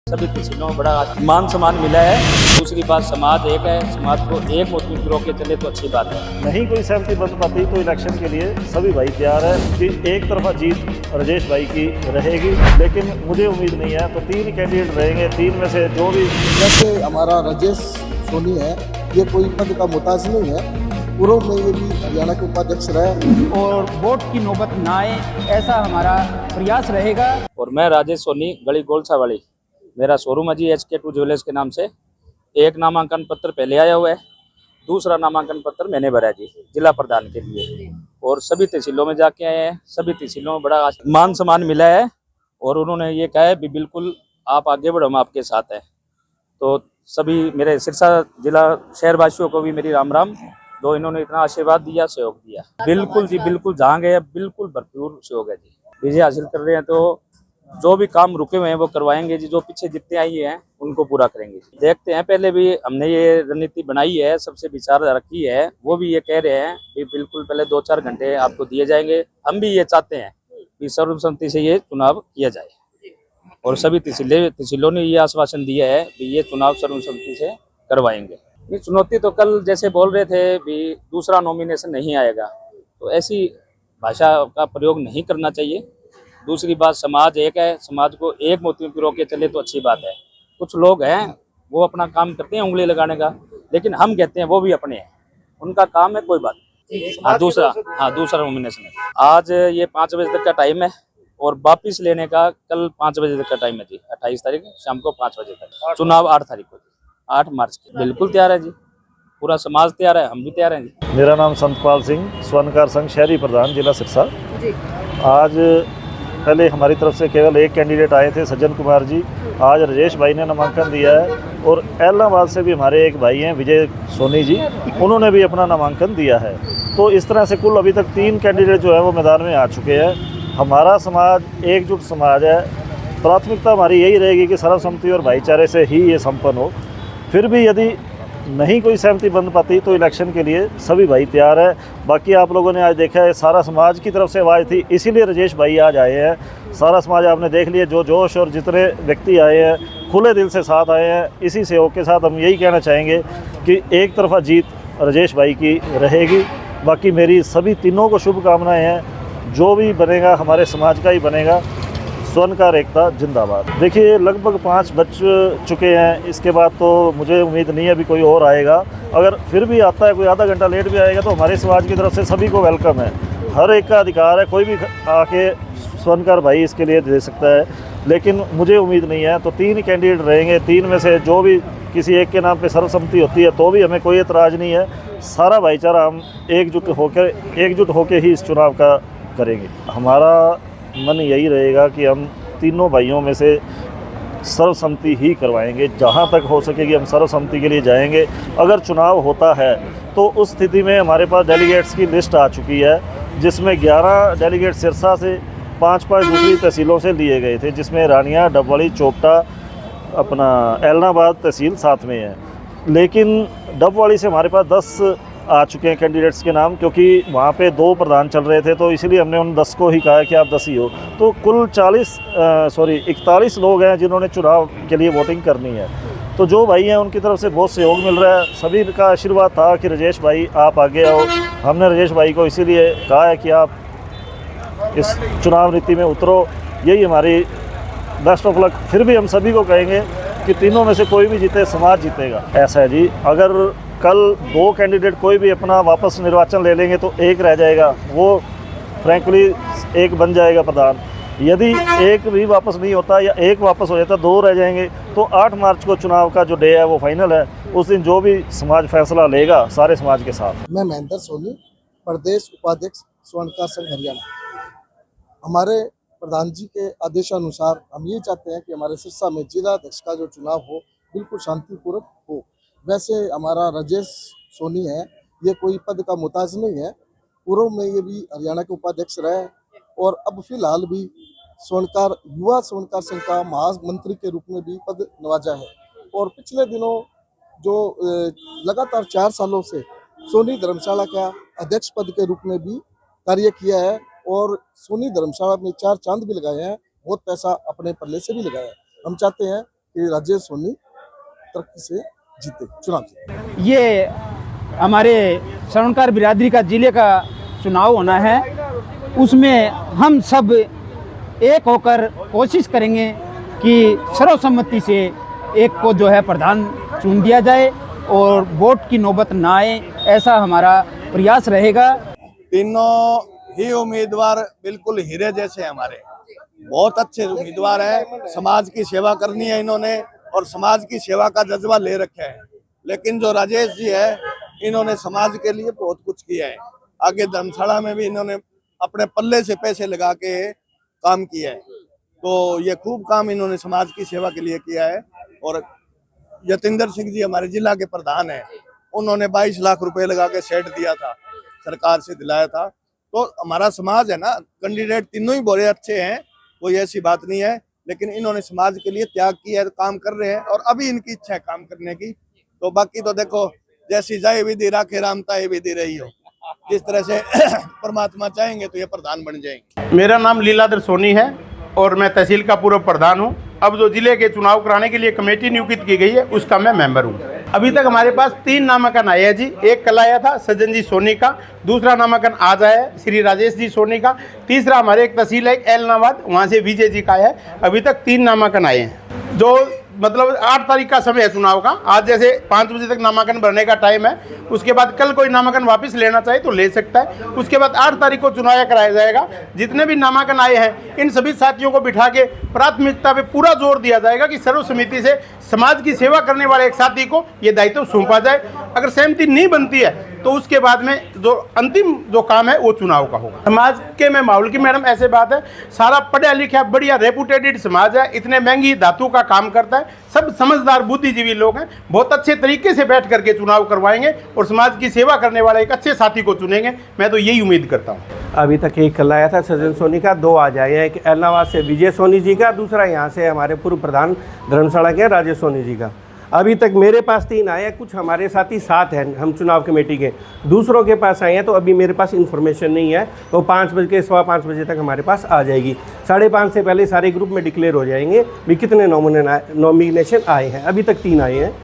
सभी तहसीलों में बड़ा मान सम्मान मिला है। दूसरी बात, समाज एक है, समाज को एक मुट्ठी में पिरो के चले तो अच्छी बात है। नहीं कोई सहमति बन पाती तो इलेक्शन के लिए सभी भाई तैयार है कि एक तरफा जीत राजेश भाई की रहेगी, लेकिन मुझे उम्मीद नहीं है। तो 3 कैंडिडेट रहेंगे, 3 में से जो भी, जैसे हमारा राजेश सोनी है, ये कोई पद का मुताज नहीं है। पूर्व में ये भी हरियाणा के उपाध्यक्ष रहे और वोट की नौबत ना आए, ऐसा हमारा प्रयास रहेगा। और मैं राजेश सोनी, गली गोलसा वाली, मेरा शोरूम है जी HK2 ज्वेलर्स के नाम से। एक नामांकन पत्र पहले आया हुआ है, दूसरा नामांकन पत्र मैंने भरा जी जिला प्रधान के लिए। और सभी तहसीलों में जाके आए हैं, सभी तहसीलों में बड़ा मान सम्मान मिला है। और उन्होंने ये कहा है भी बिल्कुल आप आगे बढ़ो, हम आपके साथ हैं। तो सभी मेरे सिरसा जिला शहरवासियों को भी मेरी राम राम। जो इन्होंने इतना आशीर्वाद दिया, सहयोग दिया, बिल्कुल जी बिल्कुल जहाँ गए बिल्कुल भरपूर सहयोग है जी। विजय हासिल कर रहे हैं तो जो भी काम रुके हुए हैं वो करवाएंगे जी। जो पीछे जितने आई हैं उनको पूरा करेंगे। देखते हैं, पहले भी हमने ये रणनीति बनाई है, सबसे विचार रखी है। वो भी ये कह रहे हैं कि बिल्कुल पहले 2-4 घंटे आपको दिए जाएंगे। हम भी ये चाहते हैं कि सर्वसम्मति से ये चुनाव किया जाए। और सभी तहसीलों ने ये आश्वासन दिया है कि ये चुनाव सर्वसम्मति से करवाएंगे। ये चुनौती तो कल जैसे बोल रहे थे भी दूसरा नॉमिनेशन नहीं आएगा, तो ऐसी भाषा का प्रयोग नहीं करना चाहिए। दूसरी बात, समाज एक है, समाज को एक मोती में पिरो के चले तो अच्छी बात है। कुछ लोग हैं वो अपना काम करते हैं उंगली लगाने का, लेकिन हम कहते हैं वो भी अपने हैं, उनका काम है, कोई बात नहीं। दूसरा नॉमिनेशन है आज। ये 5 बजे तक का टाइम है और वापिस लेने का कल 5 बजे तक का टाइम है जी। 28 तारीख शाम को 5 बजे तक। चुनाव 8 तारीख को, 8 मार्च की। बिल्कुल तैयार है जी, पूरा समाज तैयार है, हम भी तैयार हैं जी। मेरा नाम संतपाल सिंह, स्वर्णकार संघ शहरी प्रधान जिला सिरसा। आज पहले हमारी तरफ से केवल एक कैंडिडेट आए थे, सज्जन कुमार जी। आज राजेश भाई ने नामांकन दिया है और एलनाबाद से भी हमारे एक भाई हैं विजय सोनी जी, उन्होंने भी अपना नामांकन दिया है। तो इस तरह से कुल अभी तक 3 कैंडिडेट जो है वो मैदान में आ चुके हैं। हमारा समाज एकजुट समाज है। प्राथमिकता हमारी यही रहेगी कि सर्वसम्मति और भाईचारे से ही ये संपन्न हो। फिर भी यदि नहीं कोई सहमति बन पाती तो इलेक्शन के लिए सभी भाई तैयार है। बाकी आप लोगों ने आज देखा है, सारा समाज की तरफ से आवाज़ थी, इसीलिए राजेश भाई आज आए हैं। सारा समाज आपने देख लिया, जो जोश और जितने व्यक्ति आए हैं खुले दिल से साथ आए हैं। इसी सहयोग के साथ हम यही कहना चाहेंगे कि एक तरफा जीत राजेश भाई की रहेगी। बाकी मेरी सभी तीनों को शुभकामनाएँ हैं। जो भी बनेगा हमारे समाज का ही बनेगा। स्वर्णकार एकता जिंदाबाद। देखिए लगभग 5 बज चुके हैं, इसके बाद तो मुझे उम्मीद नहीं है अभी कोई और आएगा। अगर फिर भी आता है, कोई आधा घंटा लेट भी आएगा, तो हमारे समाज की तरफ से सभी को वेलकम है। हर एक का अधिकार है, कोई भी आके स्वर्णकार भाई इसके लिए दे सकता है, लेकिन मुझे उम्मीद नहीं है। तो 3 कैंडिडेट रहेंगे, 3 में से जो भी किसी एक के नाम पे सर्वसम्मति होती है तो भी हमें कोई एतराज़ नहीं है। सारा भाईचारा हम एकजुट होकर ही इस चुनाव का करेंगे। हमारा मन यही रहेगा कि हम तीनों भाइयों में से सर्वसम्मति ही करवाएंगे। जहां तक हो सकेगी हम सर्वसम्मति के लिए जाएंगे। अगर चुनाव होता है तो उस स्थिति में हमारे पास डेलीगेट्स की लिस्ट आ चुकी है, जिसमें 11 डेलीगेट सिरसा से, 5-5 दूसरी तहसीलों से लिए गए थे, जिसमें रानिया, डबवाली, चोपटा, अपना एलनाबाद तहसील साथ में है। लेकिन डबवाली से हमारे पास 10 आ चुके हैं कैंडिडेट्स के नाम, क्योंकि वहाँ पे 2 प्रधान चल रहे थे, तो इसलिए हमने उन 10 को ही कहा कि आप 10 ही हो। तो कुल 41 लोग हैं जिन्होंने चुनाव के लिए वोटिंग करनी है। तो जो भाई हैं उनकी तरफ से बहुत सहयोग मिल रहा है। सभी का आशीर्वाद था कि राजेश भाई आप आगे आओ। हमने राजेश भाई को इसीलिए कहा है कि आप इस चुनाव नीति में उतरो। यही हमारी बेस्ट ऑफ लक। फिर भी हम सभी को कहेंगे कि तीनों में से कोई भी जीते, समाज जीतेगा। ऐसा है जी, अगर कल 2 कैंडिडेट कोई भी अपना वापस निर्वाचन ले लेंगे तो एक रह जाएगा, वो फ्रैंकली एक बन जाएगा प्रधान। यदि एक भी वापस नहीं होता या एक वापस हो जाता, 2 रह जाएंगे। तो 8 मार्च को चुनाव का जो डे है वो फाइनल है। उस दिन जो भी समाज फैसला लेगा सारे समाज के साथ। मैं महेंद्र सोनी, प्रदेश उपाध्यक्ष स्वर्णकार संघ हरियाणा। हमारे प्रधान जी के आदेशानुसार हम ये चाहते हैं कि हमारे सिरसा में जिला अध्यक्ष का जो चुनाव हो बिल्कुल शांतिपूर्वक हो। वैसे हमारा राजेश सोनी है, ये कोई पद का मुताज नहीं है। पूर्व में ये भी हरियाणा के उपाध्यक्ष रहे और अब फिलहाल भी युवा स्वर्णकार संघ का महामंत्री के रूप में भी पद नवाजा है। और पिछले दिनों जो लगातार 4 सालों से सोनी धर्मशाला का अध्यक्ष पद के रूप में भी कार्य किया है और सोनी धर्मशाला में 4 चांद भी लगाए हैं, बहुत पैसा अपने पल्ले से भी लगाया है। हम चाहते हैं कि राजेश सोनी तरक्की से जीते, चुनाव जीते। ये हमारे स्वर्णकार बिरादरी का जिले का चुनाव होना है, उसमें हम सब एक होकर कोशिश करेंगे कि सर्वसम्मति से एक को जो है प्रधान चुन दिया जाए और वोट की नौबत ना आए, ऐसा हमारा प्रयास रहेगा। तीनों ही उम्मीदवार बिल्कुल हीरे जैसे हैं, हमारे बहुत अच्छे उम्मीदवार हैं। समाज की सेवा करनी है इन्होंने और समाज की सेवा का जज्बा ले रखा है। लेकिन जो राजेश जी है, इन्होंने समाज के लिए बहुत कुछ किया है। आगे धर्मशाला में भी इन्होंने अपने पल्ले से पैसे लगा के काम किया है, तो ये खूब काम इन्होंने समाज की सेवा के लिए किया है। और यतिंदर सिंह जी हमारे जिला के प्रधान हैं, उन्होंने 22 लाख रुपए लगा के सेट दिया था, सरकार से दिलाया था। तो हमारा समाज है ना, कैंडिडेट तीनों ही बड़े अच्छे हैं, कोई ऐसी बात नहीं है। लेकिन इन्होंने समाज के लिए त्याग किया है, काम कर रहे हैं और अभी इनकी इच्छा है काम करने की। तो बाकी तो देखो, जैसी जाए विधि राखे राम ताए विधि रही हो, जिस तरह से परमात्मा चाहेंगे तो ये प्रधान बन जाएंगे। मेरा नाम लीलाधर सोनी है और मैं तहसील का पूर्व प्रधान हूं। अब जो जिले के चुनाव कराने के लिए कमेटी नियुक्त की गई है, उसका मैं मेंबर हूं। अभी तक हमारे पास 3 नामांकन आए हैं जी। एक कल आया था सज्जन जी सोनी का, दूसरा नामांकन आज आया है श्री राजेश जी सोनी का, तीसरा हमारे एक तहसील है एलनाबाद, वहाँ से विजय जी का है। अभी तक 3 नामांकन आए हैं। जो मतलब 8 तारीख का समय है चुनाव का। आज जैसे 5 बजे तक नामांकन भरने का टाइम है, उसके बाद कल कोई नामांकन वापस लेना चाहे तो ले सकता है। उसके बाद 8 तारीख को चुनाव कराया जाएगा। जितने भी नामांकन आए हैं, इन सभी साथियों को बिठा के प्राथमिकता पे पूरा जोर दिया जाएगा कि सर्वसम्मति से समाज की सेवा करने वाले एक साथी को ये दायित्व सौंपा जाए। अगर सहमति नहीं बनती है तो उसके बाद में जो अंतिम जो काम है वो चुनाव का होगा। समाज के में माहौल की मैडम ऐसे बात है, सारा पढ़ा लिखा बढ़िया रेपुटेटेड समाज है, इतने महंगी धातु का काम करता है, सब समझदार बुद्धिजीवी लोग हैं, बहुत अच्छे तरीके से बैठ करके चुनाव करवाएंगे और समाज की सेवा करने वाले एक अच्छे साथी को चुनेंगे। मैं तो यही उम्मीद करता हूँ। अभी तक एक कल आया था सज्जन सोनी का, 2 आज आए हैं, एक एलनाबाद से विजय सोनी जी का, दूसरा यहाँ से हमारे पूर्व प्रधान धर्मशाला के राजेश सोनी जी का। अभी तक मेरे पास 3 आए हैं, कुछ हमारे साथी 7 हैं हम चुनाव कमेटी के, दूसरों के पास आए हैं तो अभी मेरे पास इन्फॉर्मेशन नहीं है। तो 5 बजे के 5:15 बजे तक हमारे पास आ जाएगी। 5:30 से पहले सारे ग्रुप में डिक्लेयर हो जाएंगे भी कितने नॉमिनेशन आए हैं। अभी तक 3 आए हैं।